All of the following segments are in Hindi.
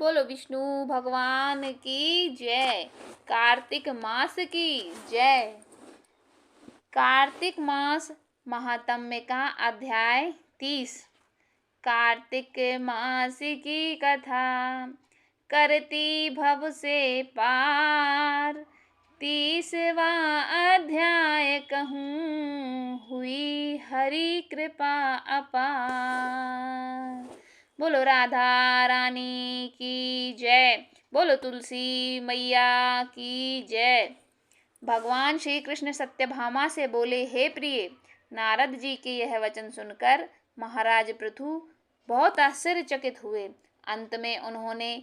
बोलो विष्णु भगवान की जय। कार्तिक मास की जय। कार्तिक मास महात्म्य का अध्याय 30। कार्तिक मास की कथा करती भव से पार। 30वां अध्याय कहूँ हुई हरि कृपा अपार। बोलो राधा रानी की जय। बोलो तुलसी मैया की जय। भगवान श्री कृष्ण सत्यभामा से बोले, हे प्रिय, नारद जी के यह वचन सुनकर महाराज पृथु बहुत आश्चर्यचकित हुए। अंत में उन्होंने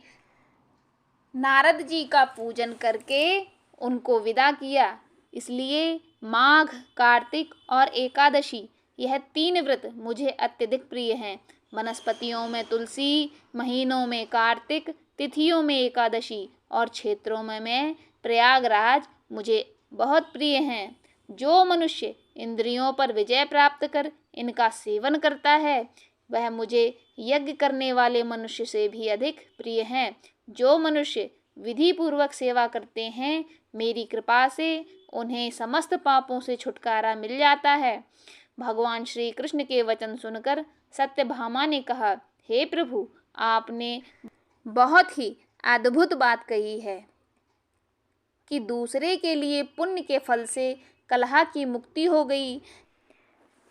नारद जी का पूजन करके उनको विदा किया। इसलिए माघ, कार्तिक और एकादशी यह 3 व्रत मुझे अत्यधिक प्रिय हैं। वनस्पतियों में तुलसी, महीनों में कार्तिक, तिथियों में एकादशी और क्षेत्रों में प्रयागराज मुझे बहुत प्रिय हैं। जो मनुष्य इंद्रियों पर विजय प्राप्त कर इनका सेवन करता है वह मुझे यज्ञ करने वाले मनुष्य से भी अधिक प्रिय हैं। जो मनुष्य विधि पूर्वक सेवा करते हैं मेरी कृपा से उन्हें समस्त पापों से छुटकारा मिल जाता है। भगवान श्री कृष्ण के वचन सुनकर सत्यभामा ने कहा, हे प्रभु, आपने बहुत ही अद्भुत बात कही है कि दूसरे के लिए पुण्य के फल से कलह की मुक्ति हो गई।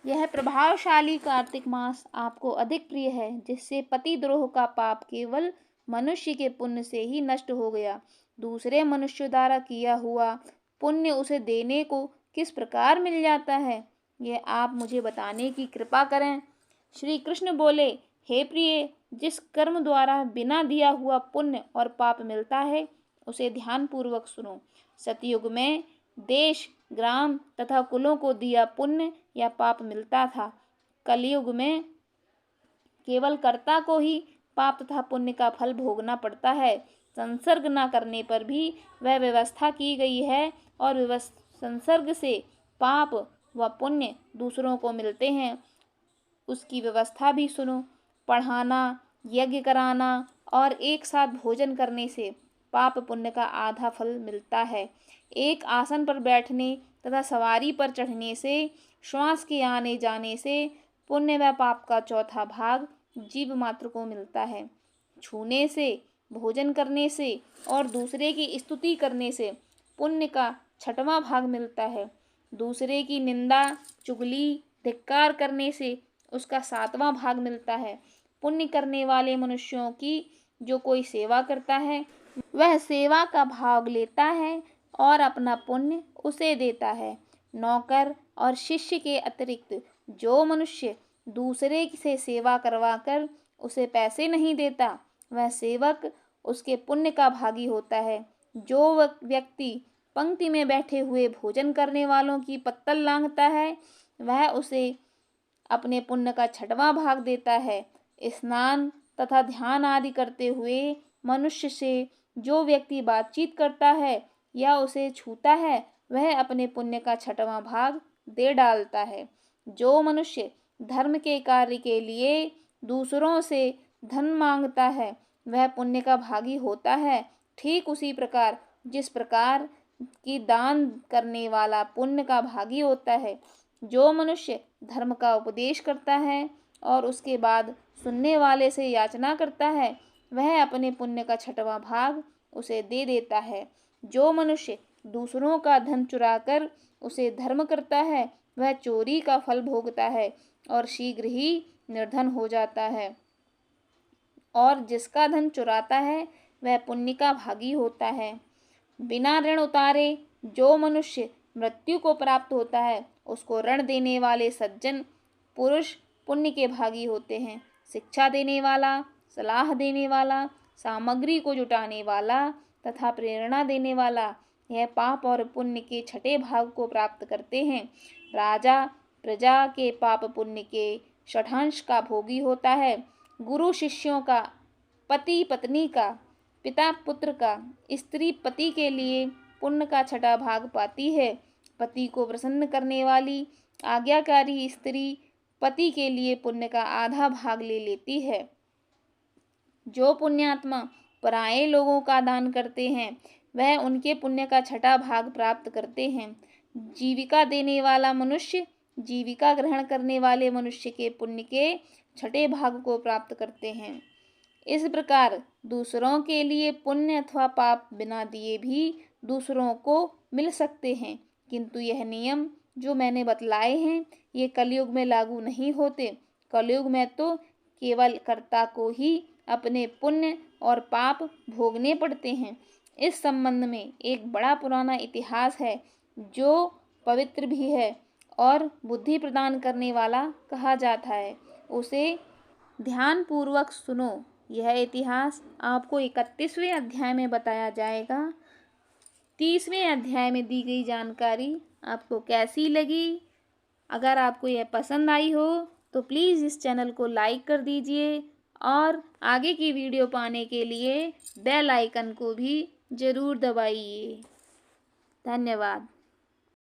यह प्रभावशाली कार्तिक मास आपको अधिक प्रिय है, जिससे पतिद्रोह का पाप केवल मनुष्य के पुण्य से ही नष्ट हो गया। दूसरे मनुष्य द्वारा किया हुआ पुण्य उसे देने को किस प्रकार मिल जाता है, यह आप मुझे बताने की कृपा करें। श्री कृष्ण बोले, हे प्रिय, जिस कर्म द्वारा बिना दिया हुआ पुण्य और पाप मिलता है उसे ध्यान पूर्वक सुनो। सतयुग में देश, ग्राम तथा कुलों को दिया पुण्य या पाप मिलता था। कलयुग में केवल कर्ता को ही पाप तथा पुण्य का फल भोगना पड़ता है। संसर्ग न करने पर भी वह व्यवस्था की गई है और संसर्ग से पाप व पुण्य दूसरों को मिलते हैं, उसकी व्यवस्था भी सुनो। पढ़ाना, यज्ञ कराना और एक साथ भोजन करने से पाप पुण्य का आधा फल मिलता है। एक आसन पर बैठने तथा सवारी पर चढ़ने से, श्वास के आने जाने से पुण्य व पाप का चौथा भाग जीव मात्र को मिलता है। छूने से, भोजन करने से और दूसरे की स्तुति करने से पुण्य का 6वां भाग मिलता है। दूसरे की निंदा, चुगली, धिक्कार करने से उसका 7वां भाग मिलता है। पुण्य करने वाले मनुष्यों की जो कोई सेवा करता है वह सेवा का भाग लेता है और अपना पुण्य उसे देता है। नौकर और शिष्य के अतिरिक्त जो मनुष्य दूसरे से सेवा करवाकर उसे पैसे नहीं देता वह सेवक उसके पुण्य का भागी होता है। जो व्यक्ति पंक्ति में बैठे हुए भोजन करने वालों की पत्तल लांघता है वह उसे अपने पुण्य का 6वां भाग देता है। स्नान तथा ध्यान आदि करते हुए मनुष्य से जो व्यक्ति बातचीत करता है या उसे छूता है वह अपने पुण्य का 6वां भाग दे डालता है। जो मनुष्य धर्म के कार्य के लिए दूसरों से धन मांगता है वह पुण्य का भागी होता है। ठीक उसी प्रकार जिस प्रकार की दान करने वाला पुण्य का भागी होता है। जो मनुष्य धर्म का उपदेश करता है और उसके बाद सुनने वाले से याचना करता है वह अपने पुण्य का 6वां भाग उसे दे देता है। जो मनुष्य दूसरों का धन चुराकर उसे धर्म करता है वह चोरी का फल भोगता है और शीघ्र ही निर्धन हो जाता है। और जिसका धन चुराता है वह पुण्य का भागी होता है। बिना ऋण उतारे जो मनुष्य मृत्यु को प्राप्त होता है उसको ऋण देने वाले सज्जन पुरुष पुण्य के भागी होते हैं। शिक्षा देने वाला, सलाह देने वाला, सामग्री को जुटाने वाला तथा प्रेरणा देने वाला यह पाप और पुण्य के 6ठे भाग को प्राप्त करते हैं। राजा प्रजा के पाप पुण्य के 6ठांश का भोगी होता है। गुरु शिष्यों का, पति पत्नी का, पिता पुत्र का, स्त्री पति के लिए पुण्य का 6ठा भाग पाती है। पति को प्रसन्न करने वाली आज्ञाकारी स्त्री पति के लिए पुण्य का आधा भाग ले लेती है। जो पुण्यात्मा पराये लोगों का दान करते हैं वह उनके पुण्य का छठा भाग प्राप्त करते हैं। जीविका देने वाला मनुष्य जीविका ग्रहण करने वाले मनुष्य के पुण्य के छठे भाग को प्राप्त करते हैं। इस प्रकार दूसरों के लिए पुण्य अथवा पाप बिना दिए भी दूसरों को मिल सकते हैं, किंतु यह नियम जो मैंने बतलाए हैं ये कलयुग में लागू नहीं होते। कलयुग में तो केवल कर्ता को ही अपने पुण्य और पाप भोगने पड़ते हैं। इस संबंध में एक बड़ा पुराना इतिहास है जो पवित्र भी है और बुद्धि प्रदान करने वाला कहा जाता है। उसे ध्यानपूर्वक सुनो। यह इतिहास आपको 31वें अध्याय में बताया जाएगा। 30वें अध्याय में दी गई जानकारी आपको कैसी लगी? अगर आपको यह पसंद आई हो तो प्लीज़ इस चैनल को लाइक कर दीजिए और आगे की वीडियो पाने के लिए बेल आइकन को भी ज़रूर दबाइए। धन्यवाद।